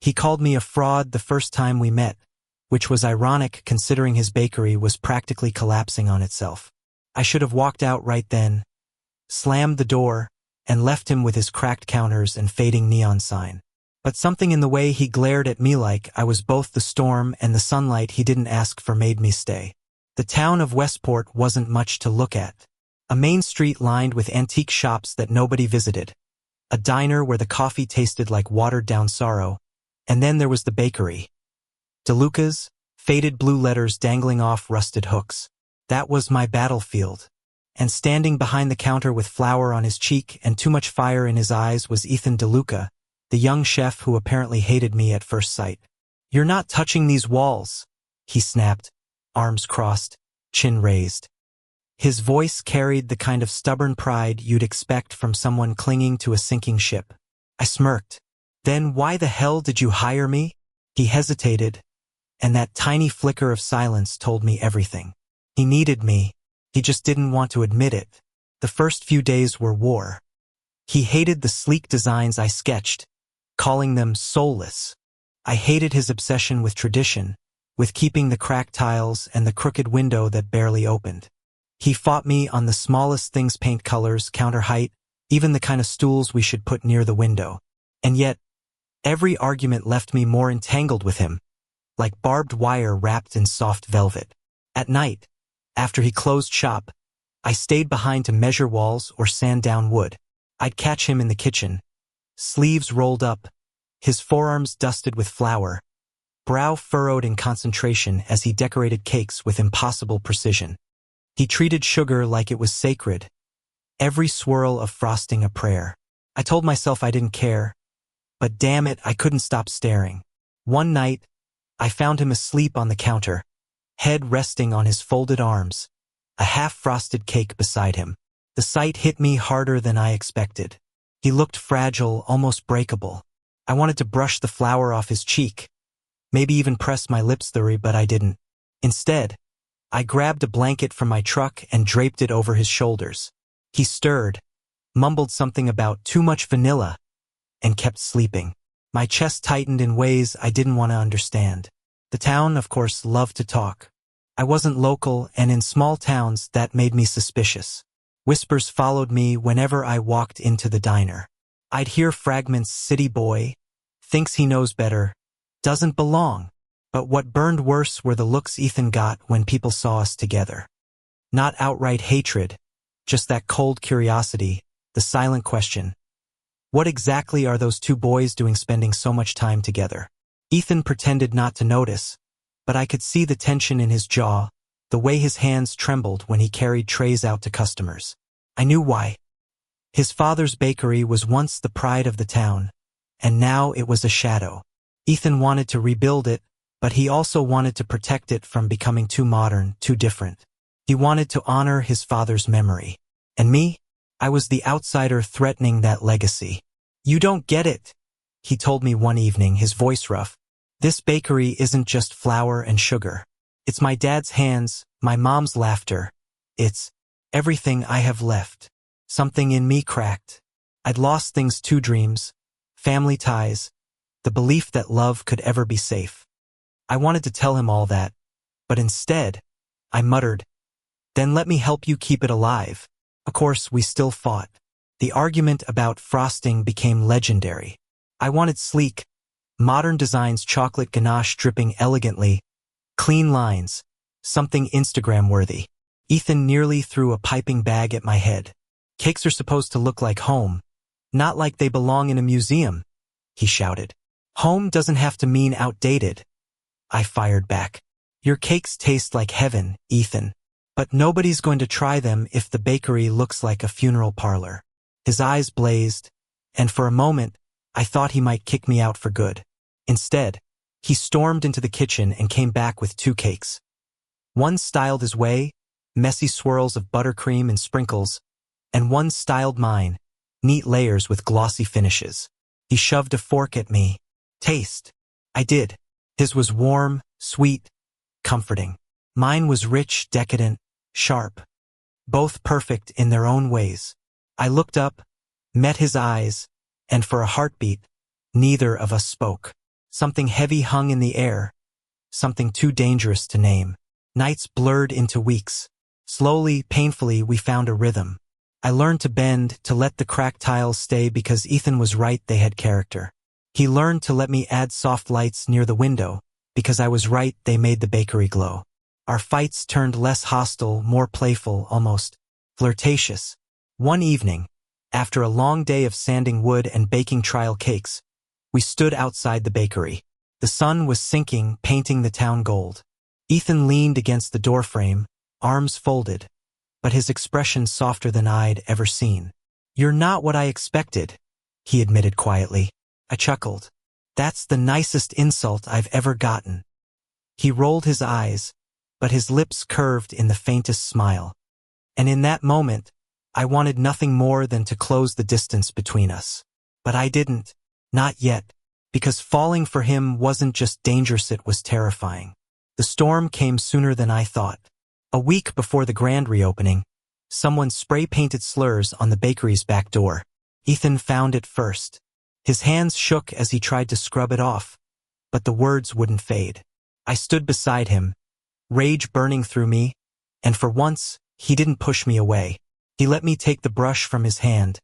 He called me a fraud the first time we met, which was ironic considering his bakery was practically collapsing on itself. I should have walked out right then, slammed the door, and left him with his cracked counters and fading neon sign. But something in the way he glared at me like I was both the storm and the sunlight he didn't ask for made me stay. The town of Westport wasn't much to look at. A main street lined with antique shops that nobody visited. A diner where the coffee tasted like watered-down sorrow. And then there was the bakery. DeLuca's, faded blue letters dangling off rusted hooks. That was my battlefield. And standing behind the counter with flour on his cheek and too much fire in his eyes was Ethan DeLuca, the young chef who apparently hated me at first sight. "You're not touching these walls," he snapped, arms crossed, chin raised. His voice carried the kind of stubborn pride you'd expect from someone clinging to a sinking ship. I smirked. "Then why the hell did you hire me?" He hesitated, and that tiny flicker of silence told me everything. He needed me. He just didn't want to admit it. The first few days were war. He hated the sleek designs I sketched, calling them soulless. I hated his obsession with tradition, with keeping the cracked tiles and the crooked window that barely opened. He fought me on the smallest things: paint colors, counter height, even the kind of stools we should put near the window. And yet, every argument left me more entangled with him, like barbed wire wrapped in soft velvet. At night, after he closed shop, I stayed behind to measure walls or sand down wood. I'd catch him in the kitchen, sleeves rolled up, his forearms dusted with flour, brow furrowed in concentration as he decorated cakes with impossible precision. He treated sugar like it was sacred, every swirl of frosting a prayer. I told myself I didn't care, but damn it, I couldn't stop staring. One night, I found him asleep on the counter, head resting on his folded arms, a half-frosted cake beside him. The sight hit me harder than I expected. He looked fragile, almost breakable. I wanted to brush the flour off his cheek, maybe even press my lips through, but I didn't. Instead, I grabbed a blanket from my truck and draped it over his shoulders. He stirred, mumbled something about too much vanilla, and kept sleeping. My chest tightened in ways I didn't want to understand. The town, of course, loved to talk. I wasn't local, and in small towns that made me suspicious. Whispers followed me whenever I walked into the diner. I'd hear fragments: city boy, thinks he knows better, doesn't belong. But what burned worse were the looks Ethan got when people saw us together. Not outright hatred, just that cold curiosity, the silent question. What exactly are those two boys doing spending so much time together? Ethan pretended not to notice, but I could see the tension in his jaw, the way his hands trembled when he carried trays out to customers. I knew why. His father's bakery was once the pride of the town, and now it was a shadow. Ethan wanted to rebuild it, but he also wanted to protect it from becoming too modern, too different. He wanted to honor his father's memory. And me? I was the outsider threatening that legacy. "You don't get it," he told me one evening, his voice rough. "This bakery isn't just flour and sugar. It's my dad's hands, my mom's laughter. It's everything I have left." Something in me cracked. I'd lost things too: dreams, family ties, the belief that love could ever be safe. I wanted to tell him all that, but instead, I muttered, "Then let me help you keep it alive." Of course, we still fought. The argument about frosting became legendary. I wanted sleek, modern designs: chocolate ganache dripping elegantly, clean lines, something Instagram-worthy. Ethan nearly threw a piping bag at my head. "Cakes are supposed to look like home, not like they belong in a museum," he shouted. "Home doesn't have to mean outdated," I fired back. "Your cakes taste like heaven, Ethan. But nobody's going to try them if the bakery looks like a funeral parlor." His eyes blazed, and for a moment, I thought he might kick me out for good. Instead, he stormed into the kitchen and came back with 2 cakes. One styled his way, messy swirls of buttercream and sprinkles, and one styled mine, neat layers with glossy finishes. He shoved a fork at me. "Taste." I did. His was warm, sweet, comforting. Mine was rich, decadent, sharp. Both perfect in their own ways. I looked up, met his eyes, and for a heartbeat, neither of us spoke. Something heavy hung in the air, something too dangerous to name. Nights blurred into weeks. Slowly, painfully, we found a rhythm. I learned to bend, to let the cracked tiles stay because Ethan was right, they had character. He learned to let me add soft lights near the window because I was right, they made the bakery glow. Our fights turned less hostile, more playful, almost flirtatious. One evening, after a long day of sanding wood and baking trial cakes, we stood outside the bakery. The sun was sinking, painting the town gold. Ethan leaned against the doorframe, arms folded, but his expression softer than I'd ever seen. "You're not what I expected," he admitted quietly. I chuckled. "That's the nicest insult I've ever gotten." He rolled his eyes, but his lips curved in the faintest smile. And in that moment, I wanted nothing more than to close the distance between us. But I didn't. Not yet. Because falling for him wasn't just dangerous, it was terrifying. The storm came sooner than I thought. A week before the grand reopening, someone spray-painted slurs on the bakery's back door. Ethan found it first. His hands shook as he tried to scrub it off, but the words wouldn't fade. I stood beside him, rage burning through me, and for once, he didn't push me away. He let me take the brush from his hand,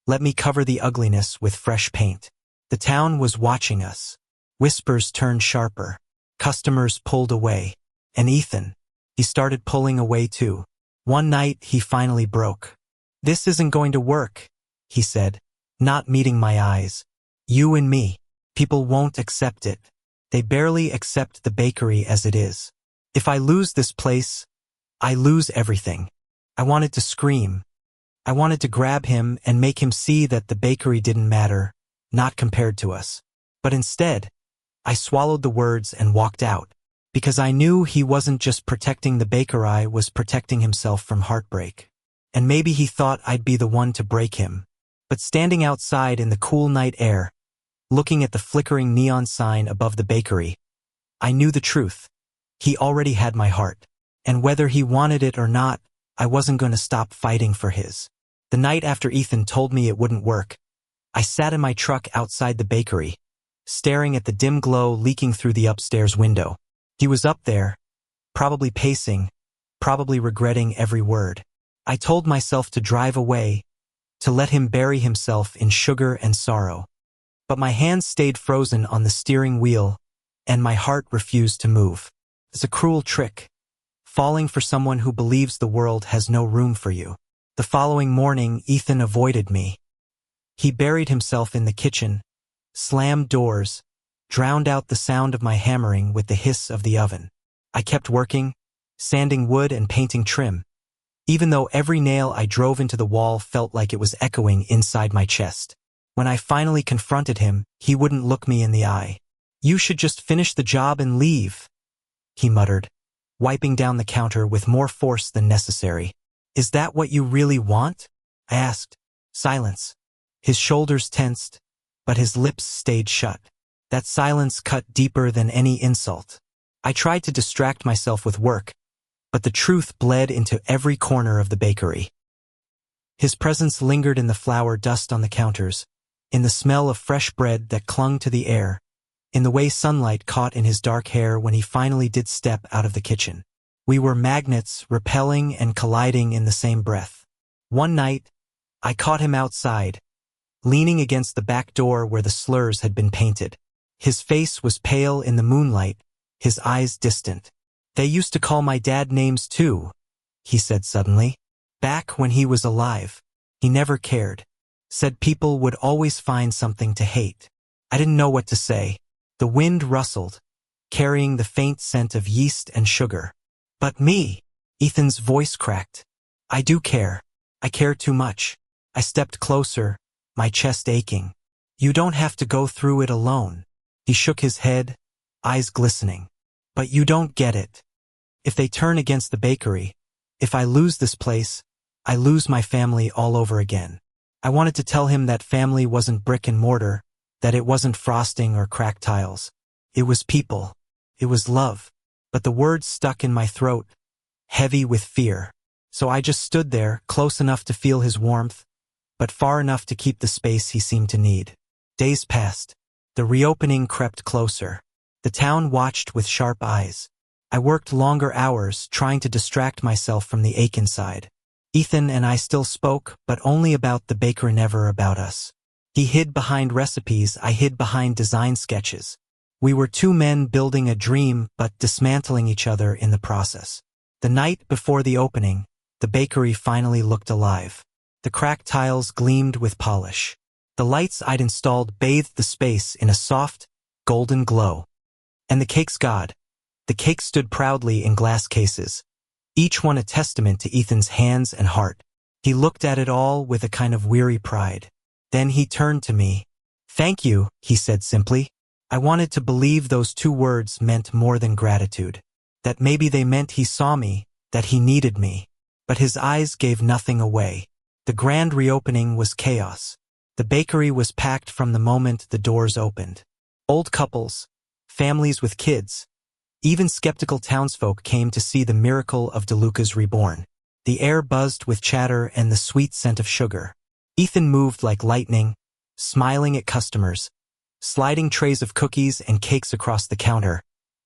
let me cover the ugliness with fresh paint. The town was watching us. Whispers turned sharper. Customers pulled away. And Ethan, he started pulling away too. One night, he finally broke. "This isn't going to work," he said, not meeting my eyes. "You and me. People won't accept it. They barely accept the bakery as it is. If I lose this place, I lose everything." I wanted to scream. I wanted to grab him and make him see that the bakery didn't matter, not compared to us. But instead, I swallowed the words and walked out, because I knew he wasn't just protecting the baker, I was protecting himself from heartbreak. And maybe he thought I'd be the one to break him. But standing outside in the cool night air, looking at the flickering neon sign above the bakery, I knew the truth. He already had my heart. And whether he wanted it or not, I wasn't going to stop fighting for his. The night after Ethan told me it wouldn't work, I sat in my truck outside the bakery, staring at the dim glow leaking through the upstairs window. He was up there, probably pacing, probably regretting every word. I told myself to drive away, to let him bury himself in sugar and sorrow. But my hands stayed frozen on the steering wheel, and my heart refused to move. It's a cruel trick, falling for someone who believes the world has no room for you. The following morning, Ethan avoided me. He buried himself in the kitchen, slammed doors, drowned out the sound of my hammering with the hiss of the oven. I kept working, sanding wood and painting trim, even though every nail I drove into the wall felt like it was echoing inside my chest. When I finally confronted him, he wouldn't look me in the eye. "You should just finish the job and leave," he muttered, wiping down the counter with more force than necessary. "Is that what you really want?" I asked. Silence. His shoulders tensed, but his lips stayed shut. That silence cut deeper than any insult. I tried to distract myself with work, but the truth bled into every corner of the bakery. His presence lingered in the flour dust on the counters, in the smell of fresh bread that clung to the air, in the way sunlight caught in his dark hair when he finally did step out of the kitchen. We were magnets, repelling and colliding in the same breath. One night, I caught him outside, leaning against the back door where the slurs had been painted. His face was pale in the moonlight, his eyes distant. "They used to call my dad names too," he said suddenly. "Back when he was alive. He never cared. Said people would always find something to hate." I didn't know what to say. The wind rustled, carrying the faint scent of yeast and sugar. "But me," Ethan's voice cracked. "I do care. I care too much." I stepped closer, my chest aching. "You don't have to go through it alone." He shook his head, eyes glistening. "But you don't get it. If they turn against the bakery, if I lose this place, I lose my family all over again." I wanted to tell him that family wasn't brick and mortar, that it wasn't frosting or cracked tiles. It was people. It was love. But the words stuck in my throat, heavy with fear. So I just stood there, close enough to feel his warmth, but far enough to keep the space he seemed to need. Days passed. The reopening crept closer. The town watched with sharp eyes. I worked longer hours trying to distract myself from the ache inside. Ethan and I still spoke, but only about the baker, never about us. He hid behind recipes, I hid behind design sketches. We were two men building a dream, but dismantling each other in the process. The night before the opening, the bakery finally looked alive. The cracked tiles gleamed with polish. The lights I'd installed bathed the space in a soft, golden glow. And the cake's god. The cake stood proudly in glass cases, each one a testament to Ethan's hands and heart. He looked at it all with a kind of weary pride. Then he turned to me. "Thank you," he said simply. I wanted to believe those two words meant more than gratitude. That maybe they meant he saw me, that he needed me. But his eyes gave nothing away. The grand reopening was chaos. The bakery was packed from the moment the doors opened. Old couples, families with kids, even skeptical townsfolk came to see the miracle of DeLuca's reborn. The air buzzed with chatter and the sweet scent of sugar. Ethan moved like lightning, smiling at customers, sliding trays of cookies and cakes across the counter,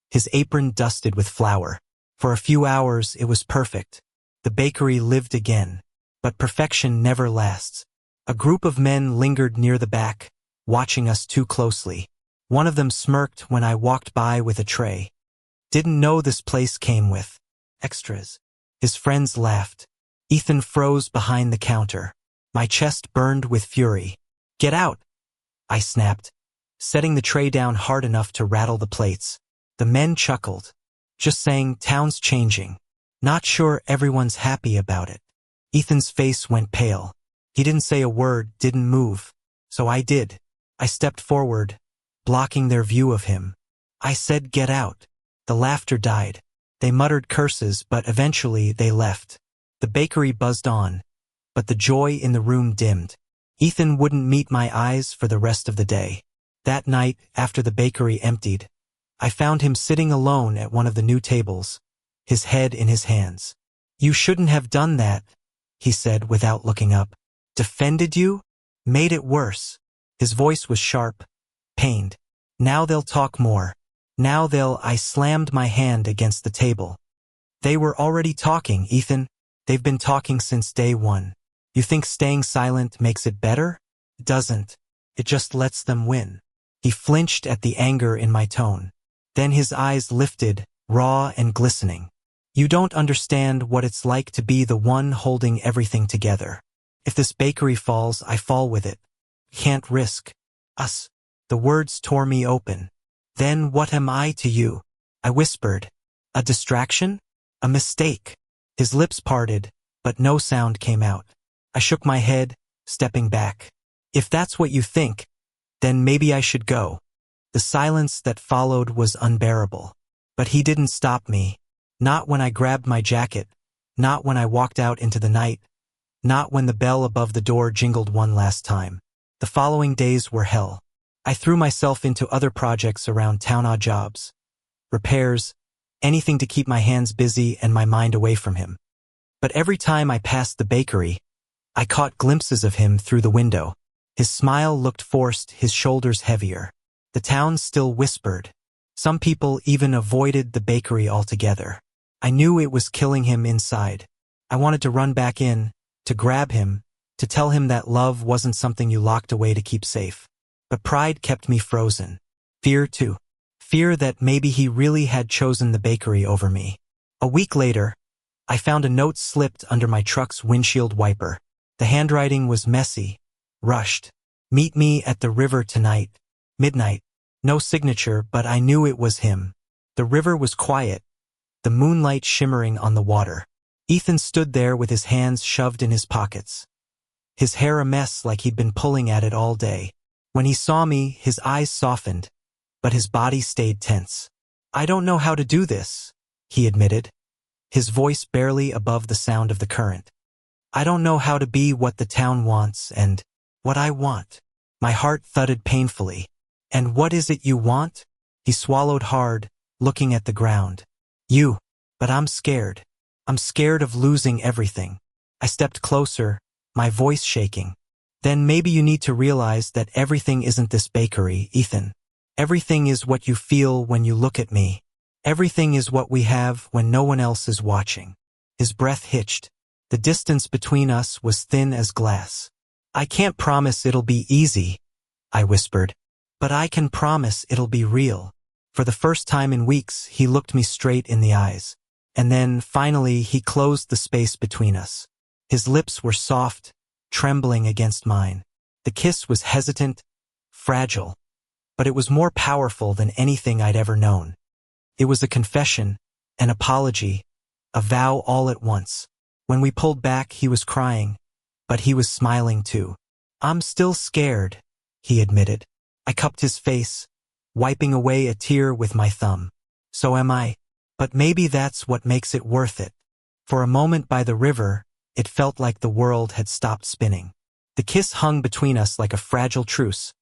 his apron dusted with flour. For a few hours it was perfect. The bakery lived again. But perfection never lasts. A group of men lingered near the back, watching us too closely. One of them smirked when I walked by with a tray. Didn't know this place came with extras. His friends laughed. Ethan froze behind the counter. My chest burned with fury. "Get out!" I snapped, setting the tray down hard enough to rattle the plates. The men chuckled. "Just saying, town's changing. Not sure everyone's happy about it." Ethan's face went pale. He didn't say a word, didn't move. So I did. I stepped forward, blocking their view of him. I said, "Get out." The laughter died. They muttered curses, but eventually they left. The bakery buzzed on, but the joy in the room dimmed. Ethan wouldn't meet my eyes for the rest of the day. That night, after the bakery emptied, I found him sitting alone at one of the new tables, his head in his hands. "You shouldn't have done that," he said without looking up. "Defended you? Made it worse." His voice was sharp, pained. "Now they'll talk more. Now I slammed my hand against the table. "They were already talking, Ethan. They've been talking since day one. You think staying silent makes it better? It doesn't. It just lets them win." He flinched at the anger in my tone. Then his eyes lifted, raw and glistening. "You don't understand what it's like to be the one holding everything together. If this bakery falls, I fall with it. Can't risk us." The words tore me open. "Then what am I to you?" I whispered. "A distraction? A mistake." His lips parted, but no sound came out. I shook my head, stepping back. "If that's what you think, then maybe I should go." The silence that followed was unbearable. But he didn't stop me. Not when I grabbed my jacket. Not when I walked out into the night. Not when the bell above the door jingled one last time. The following days were hell. I threw myself into other projects around town, odd jobs, repairs, anything to keep my hands busy and my mind away from him. But every time I passed the bakery, I caught glimpses of him through the window. His smile looked forced, his shoulders heavier. The town still whispered. Some people even avoided the bakery altogether. I knew it was killing him inside. I wanted to run back in, to grab him, to tell him that love wasn't something you locked away to keep safe. But pride kept me frozen. Fear too. Fear that maybe he really had chosen the bakery over me. A week later, I found a note slipped under my truck's windshield wiper. The handwriting was messy, rushed. "Meet me at the river tonight, midnight." No signature, but I knew it was him. The river was quiet, the moonlight shimmering on the water. Ethan stood there with his hands shoved in his pockets. His hair a mess like he'd been pulling at it all day. When he saw me, his eyes softened, but his body stayed tense. "I don't know how to do this," he admitted, his voice barely above the sound of the current. "I don't know how to be what the town wants and what I want." My heart thudded painfully. "And what is it you want?" He swallowed hard, looking at the ground. "You. But I'm scared. I'm scared of losing everything." I stepped closer, my voice shaking. "Then maybe you need to realize that everything isn't this bakery, Ethan. Everything is what you feel when you look at me. Everything is what we have when no one else is watching. His breath hitched. The distance between us was thin as glass. I can't promise it'll be easy, I whispered. But I can promise it'll be real. For the first time in weeks, he looked me straight in the eyes. And then, finally, he closed the space between us. His lips were soft, trembling against mine. The kiss was hesitant, fragile, but it was more powerful than anything I'd ever known. It was a confession, an apology, a vow all at once. When we pulled back, he was crying, but he was smiling too. I'm still scared, he admitted. I cupped his face, wiping away a tear with my thumb. So am I. But maybe that's what makes it worth it. For a moment by the river, it felt like the world had stopped spinning. The kiss hung between us like a fragile truce,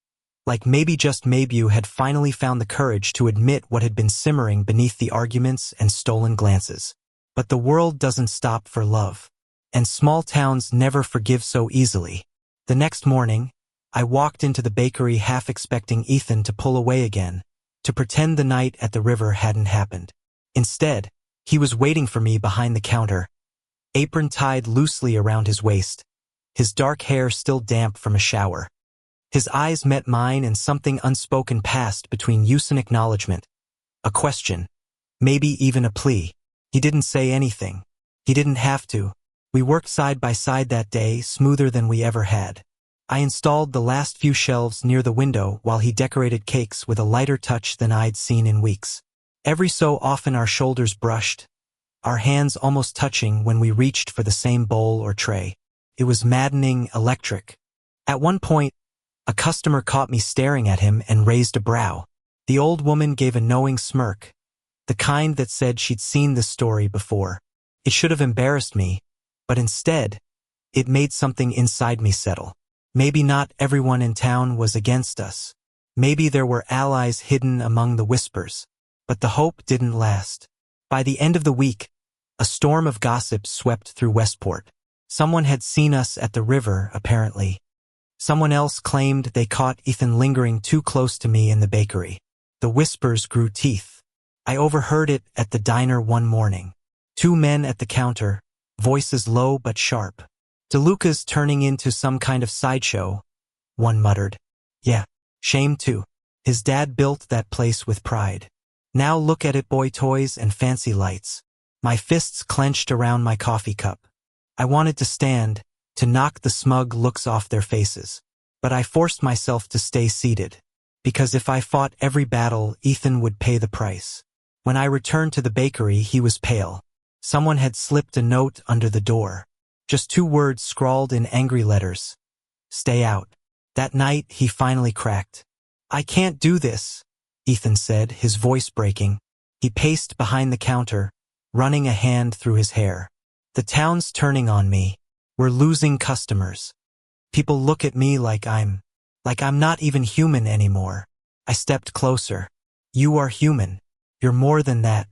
like maybe just maybe you had finally found the courage to admit what had been simmering beneath the arguments and stolen glances. But the world doesn't stop for love. And small towns never forgive so easily. The next morning, I walked into the bakery half expecting Ethan to pull away again, to pretend the night at the river hadn't happened. Instead, he was waiting for me behind the counter, apron tied loosely around his waist, his dark hair still damp from a shower. His eyes met mine and something unspoken passed between use and acknowledgement. A question, maybe even a plea. He didn't say anything. He didn't have to. We worked side by side that day, smoother than we ever had. I installed the last few shelves near the window while he decorated cakes with a lighter touch than I'd seen in weeks. Every so often our shoulders brushed, our hands almost touching when we reached for the same bowl or tray. It was maddening, electric. At one point, a customer caught me staring at him and raised a brow. The old woman gave a knowing smirk, the kind that said she'd seen this story before. It should have embarrassed me, but instead, it made something inside me settle. Maybe not everyone in town was against us. Maybe there were allies hidden among the whispers. But the hope didn't last. By the end of the week, a storm of gossip swept through Westport. Someone had seen us at the river, apparently. Someone else claimed they caught Ethan lingering too close to me in the bakery. The whispers grew teeth. I overheard it at the diner one morning. Two men at the counter, voices low but sharp. DeLuca's turning into some kind of sideshow, one muttered. Yeah, shame too. His dad built that place with pride. Now look at it, boy toys and fancy lights. My fists clenched around my coffee cup. I wanted to stand, to knock the smug looks off their faces. But I forced myself to stay seated. Because if I fought every battle, Ethan would pay the price. When I returned to the bakery, he was pale. Someone had slipped a note under the door. Just 2 words scrawled in angry letters. Stay out. That night, he finally cracked. I can't do this, Ethan said, his voice breaking. He paced behind the counter, running a hand through his hair. The town's turning on me. We're losing customers. People look at me like I'm not even human anymore. I stepped closer. You are human. You're more than that.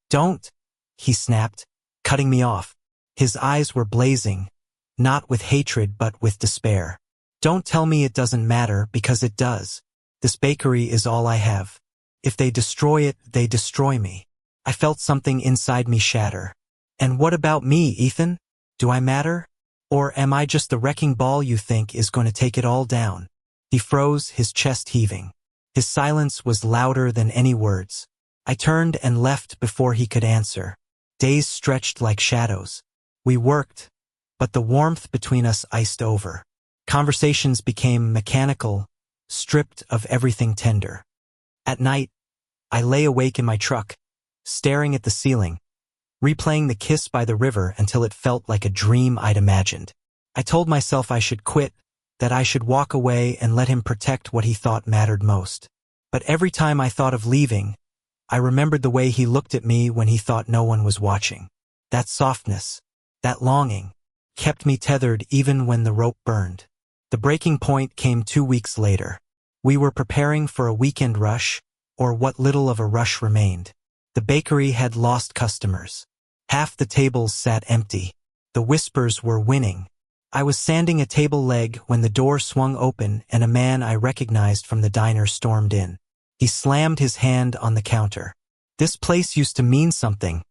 Don't, he snapped, cutting me off. His eyes were blazing, not with hatred but with despair. Don't tell me it doesn't matter, because it does. This bakery is all I have. If they destroy it, they destroy me. I felt something inside me shatter. And what about me, Ethan? Do I matter? Or am I just the wrecking ball you think is going to take it all down? He froze, his chest heaving. His silence was louder than any words. I turned and left before he could answer. Days stretched like shadows. We worked, but the warmth between us iced over. Conversations became mechanical, stripped of everything tender. At night, I lay awake in my truck, staring at the ceiling, replaying the kiss by the river until it felt like a dream I'd imagined. I told myself I should quit, that I should walk away and let him protect what he thought mattered most. But every time I thought of leaving, I remembered the way he looked at me when he thought no one was watching. That softness, that longing, kept me tethered even when the rope burned. The breaking point came 2 weeks later. We were preparing for a weekend rush, or what little of a rush remained. The bakery had lost customers. Half the tables sat empty. The whispers were winning. I was sanding a table leg when the door swung open and a man I recognized from the diner stormed in. He slammed his hand on the counter. "This place used to mean something,"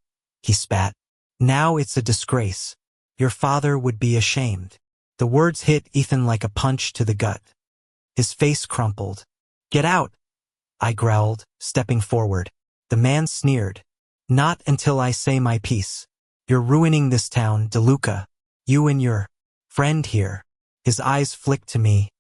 he spat. "Now it's a disgrace. Your father would be ashamed." The words hit Ethan like a punch to the gut. His face crumpled. "Get out," I growled, stepping forward. The man sneered. "Not until I say my piece. You're ruining this town, DeLuca. You and your friend here." His eyes flicked to me,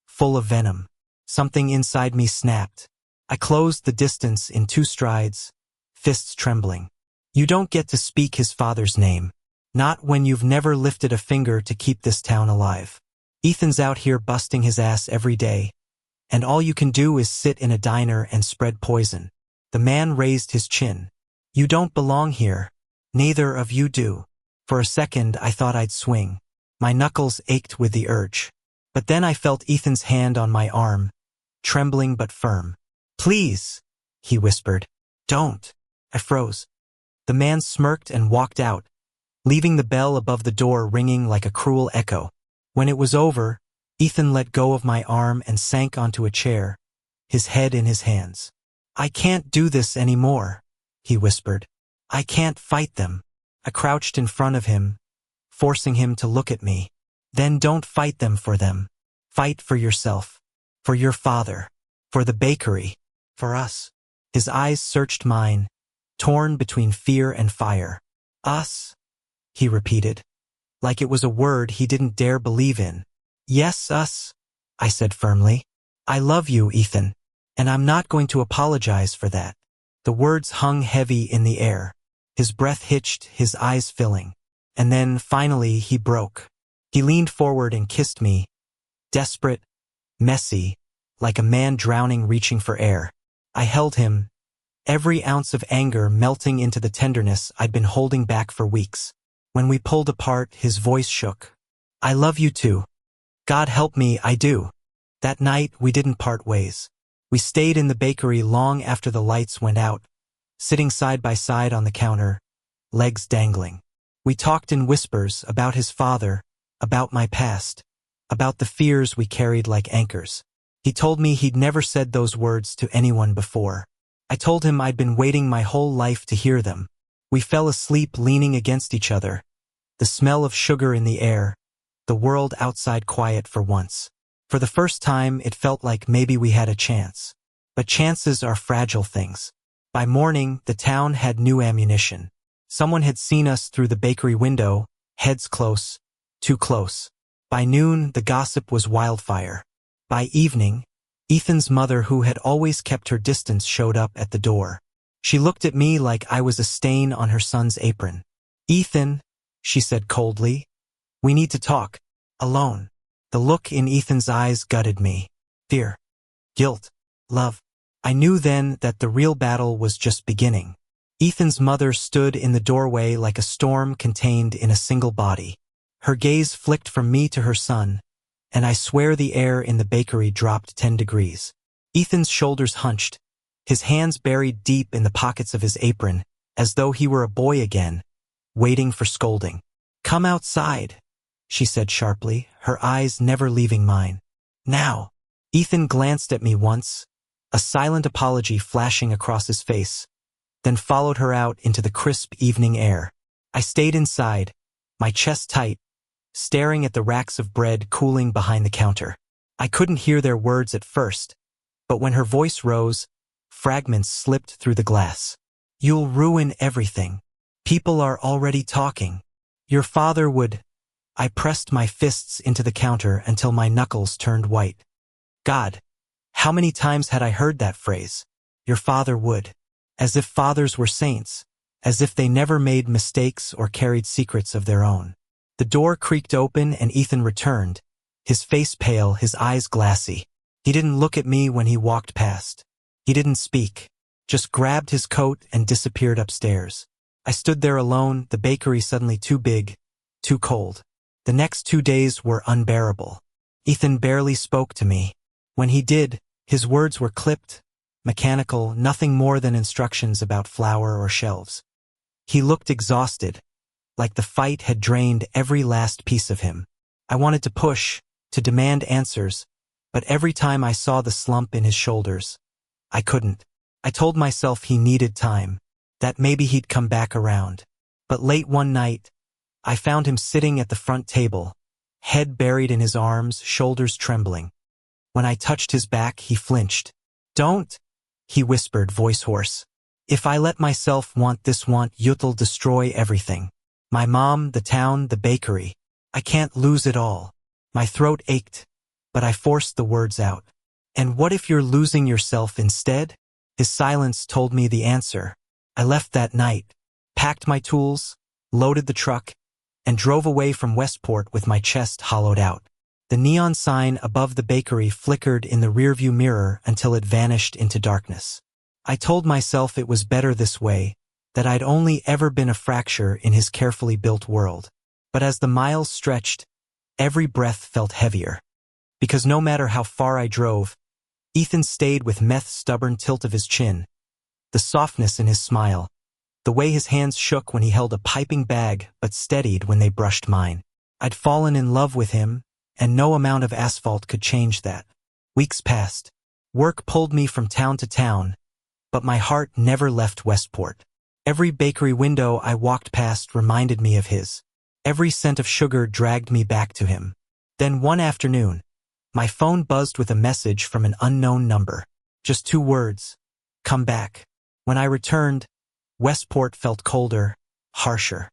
full of venom. Something inside me snapped. I closed the distance in 2 strides, fists trembling. "You don't get to speak his father's name. Not when you've never lifted a finger to keep this town alive. Ethan's out here busting his ass every day, and all you can do is sit in a diner and spread poison." The man raised his chin. "You don't belong here. Neither of you do." For a second I thought I'd swing. My knuckles ached with the urge. But then I felt Ethan's hand on my arm, trembling but firm. "Please," he whispered. "Don't." I froze. The man smirked and walked out, leaving the bell above the door ringing like a cruel echo. When it was over, Ethan let go of my arm and sank onto a chair, his head in his hands. "I can't do this anymore," he whispered. "I can't fight them." I crouched in front of him, forcing him to look at me. "Then don't fight them for them. Fight for yourself. For your father. For the bakery. For us." His eyes searched mine, torn between fear and fire. "Us," he repeated, like it was a word he didn't dare believe in. "Yes, us," I said firmly. "I love you, Ethan, and I'm not going to apologize for that." The words hung heavy in the air. His breath hitched, his eyes filling. And then, finally, he broke. He leaned forward and kissed me, desperate, messy, like a man drowning reaching for air. I held him, every ounce of anger melting into the tenderness I'd been holding back for weeks. When we pulled apart, his voice shook. "I love you too. God help me, I do." That night, we didn't part ways. We stayed in the bakery long after the lights went out, sitting side by side on the counter, legs dangling. We talked in whispers about his father, about my past, about the fears we carried like anchors. He told me he'd never said those words to anyone before. I told him I'd been waiting my whole life to hear them. We fell asleep leaning against each other, the smell of sugar in the air, the world outside quiet for once. For the first time, it felt like maybe we had a chance. But chances are fragile things. By morning, the town had new ammunition. Someone had seen us through the bakery window, heads close, too close. By noon, the gossip was wildfire. By evening, Ethan's mother, who had always kept her distance, showed up at the door. She looked at me like I was a stain on her son's apron. "Ethan," she said coldly, "we need to talk. Alone." The look in Ethan's eyes gutted me. Fear. Guilt. Love. I knew then that the real battle was just beginning. Ethan's mother stood in the doorway like a storm contained in a single body. Her gaze flicked from me to her son, and I swear the air in the bakery dropped 10 degrees. Ethan's shoulders hunched, his hands buried deep in the pockets of his apron, as though he were a boy again, waiting for scolding. "Come outside," she said sharply, her eyes never leaving mine. "Now." Ethan glanced at me once, a silent apology flashing across his face, then followed her out into the crisp evening air. I stayed inside, my chest tight, staring at the racks of bread cooling behind the counter. I couldn't hear their words at first, but when her voice rose, fragments slipped through the glass. "You'll ruin everything. People are already talking. Your father would—" I pressed my fists into the counter until my knuckles turned white. God, how many times had I heard that phrase? Your father would. As if fathers were saints, as if they never made mistakes or carried secrets of their own. The door creaked open and Ethan returned, his face pale, his eyes glassy. He didn't look at me when he walked past. He didn't speak, just grabbed his coat and disappeared upstairs. I stood there alone, the bakery suddenly too big, too cold. The next 2 days were unbearable. Ethan barely spoke to me. When he did, his words were clipped, mechanical, nothing more than instructions about flour or shelves. He looked exhausted, like the fight had drained every last piece of him. I wanted to push, to demand answers, but every time I saw the slump in his shoulders, I couldn't. I told myself he needed time, that maybe he'd come back around. But late one night, I found him sitting at the front table, head buried in his arms, shoulders trembling. When I touched his back, he flinched. "Don't," he whispered, voice hoarse. "If I let myself want this you'll destroy everything. My mom, the town, the bakery. I can't lose it all." My throat ached, but I forced the words out. "And what if you're losing yourself instead?" His silence told me the answer. I left that night, packed my tools, loaded the truck, and drove away from Westport with my chest hollowed out. The neon sign above the bakery flickered in the rearview mirror until it vanished into darkness. I told myself it was better this way, that I'd only ever been a fracture in his carefully built world. But as the miles stretched, every breath felt heavier. Because no matter how far I drove, Ethan stayed with meth's stubborn tilt of his chin, the softness in his smile, the way his hands shook when he held a piping bag but steadied when they brushed mine. I'd fallen in love with him, and no amount of asphalt could change that. Weeks passed. Work pulled me from town to town, but my heart never left Westport. Every bakery window I walked past reminded me of his. Every scent of sugar dragged me back to him. Then one afternoon, my phone buzzed with a message from an unknown number. Just 2 words. "Come back." When I returned, Westport felt colder, harsher.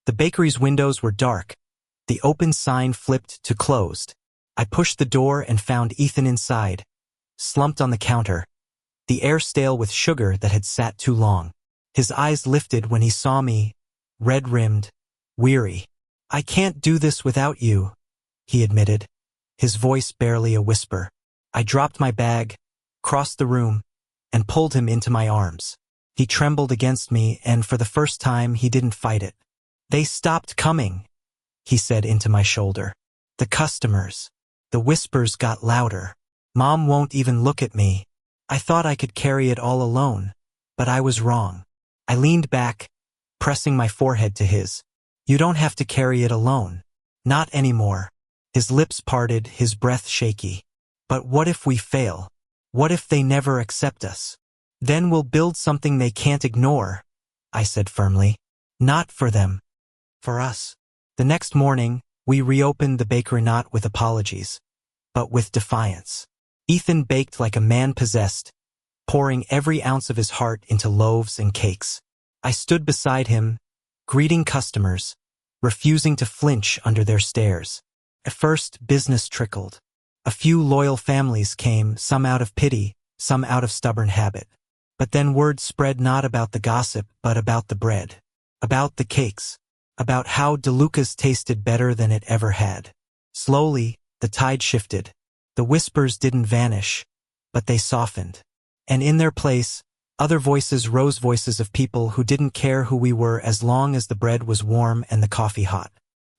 The bakery's windows were dark. The open sign flipped to closed. I pushed the door and found Ethan inside, slumped on the counter, the air stale with sugar that had sat too long. His eyes lifted when he saw me, red-rimmed, weary. "I can't do this without you," he admitted, his voice barely a whisper. I dropped my bag, crossed the room, and pulled him into my arms. He trembled against me, and for the first time he didn't fight it. "They stopped coming," he said into my shoulder. "The customers." The whispers got louder. "Mom won't even look at me. I thought I could carry it all alone, but I was wrong." I leaned back, pressing my forehead to his. "You don't have to carry it alone. Not anymore." His lips parted, his breath shaky. "But what if we fail? What if they never accept us? Then we'll build something they can't ignore," I said firmly. "Not for them. For us." The next morning, we reopened the bakery not with apologies, but with defiance. Ethan baked like a man possessed, pouring every ounce of his heart into loaves and cakes. I stood beside him, greeting customers, refusing to flinch under their stares. At first, business trickled. A few loyal families came, some out of pity, some out of stubborn habit. But then word spread not about the gossip, but about the bread, about the cakes, about how DeLuca's tasted better than it ever had. Slowly, the tide shifted. The whispers didn't vanish, but they softened. And in their place, other voices rose, voices of people who didn't care who we were as long as the bread was warm and the coffee hot.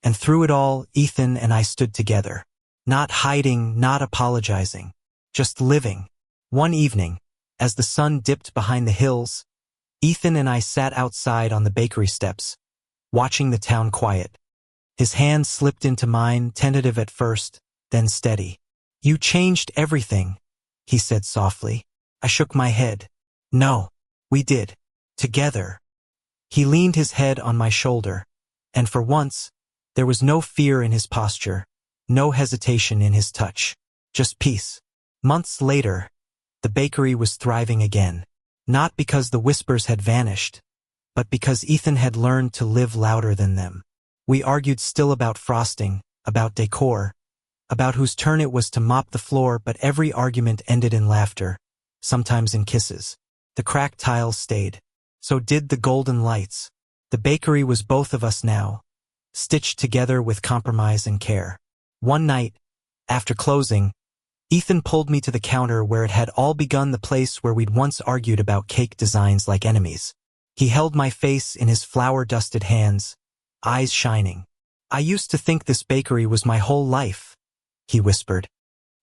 And through it all, Ethan and I stood together. Not hiding, not apologizing. Just living. One evening, as the sun dipped behind the hills, Ethan and I sat outside on the bakery steps, watching the town quiet. His hand slipped into mine, tentative at first, then steady. "You changed everything," he said softly. I shook my head. "No, we did. Together." He leaned his head on my shoulder, and for once, there was no fear in his posture, no hesitation in his touch. Just peace. Months later, the bakery was thriving again. Not because the whispers had vanished, but because Ethan had learned to live louder than them. We argued still about frosting, about decor, about whose turn it was to mop the floor, but every argument ended in laughter, sometimes in kisses. The cracked tiles stayed. So did the golden lights. The bakery was both of us now, stitched together with compromise and care. One night, after closing, Ethan pulled me to the counter where it had all begun, the place where we'd once argued about cake designs like enemies. He held my face in his flour-dusted hands, eyes shining. "I used to think this bakery was my whole life," he whispered.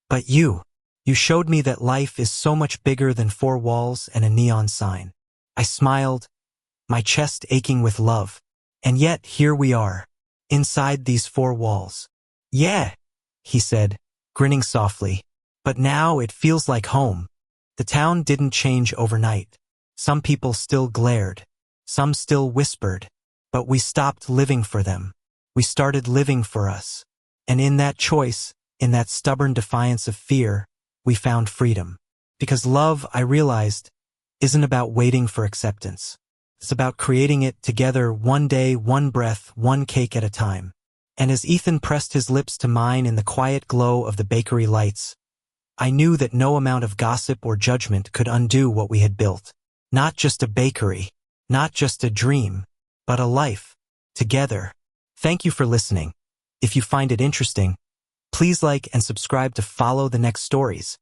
"But you showed me that life is so much bigger than 4 walls and a neon sign." I smiled, my chest aching with love. And yet, here we are, inside these 4 walls. Yeah, he said, grinning softly. But now it feels like home. The town didn't change overnight. Some people still glared. Some still whispered. But we stopped living for them. We started living for us. And in that choice, in that stubborn defiance of fear, we found freedom. Because love, I realized, isn't about waiting for acceptance. It's about creating it together, one day, one breath, one cake at a time. And as Ethan pressed his lips to mine in the quiet glow of the bakery lights, I knew that no amount of gossip or judgment could undo what we had built. Not just a bakery, not just a dream, but a life, together. Thank you for listening. If you find it interesting, please like and subscribe to follow the next stories.